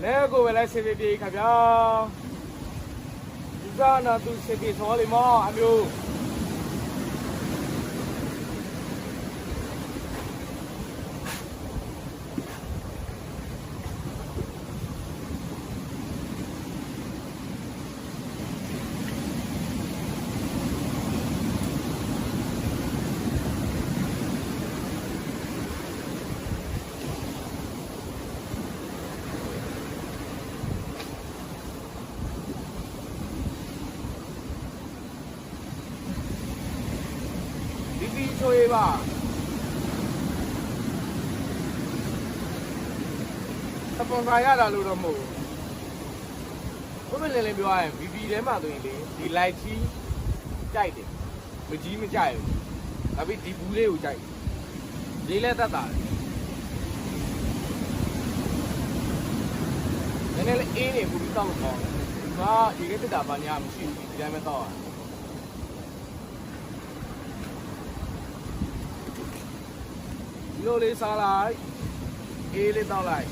လဲကိုပဲလဲစေပြေခဗျာဒီကနာသူစေပြေသောလေမအမျိုးဒီချိုးပါစပွန်ဆာရတာလို့တော့မဟုတ်ဘူးဘယ်လိုလဲပြောရရင် VP ထဲမှာဆိုရင်လေဒီ light ကြီးကြိုက်တယ်မကြီးမကြိုက်ဘူးဒါပေမဲ့ဒီဘူးလေးကိုကြိုက်လေးလဲတတ်တာနည်းနည်းလေးအေးနေဘူးပြီးတော့ပေါ့ဒီမှာဒီကိစ္စတာဘာညာမရှိဘူးဒီတိုင်းပဲတော့ဒီလိုလေးစားလိုက်အေးလေးတောက်လိုက်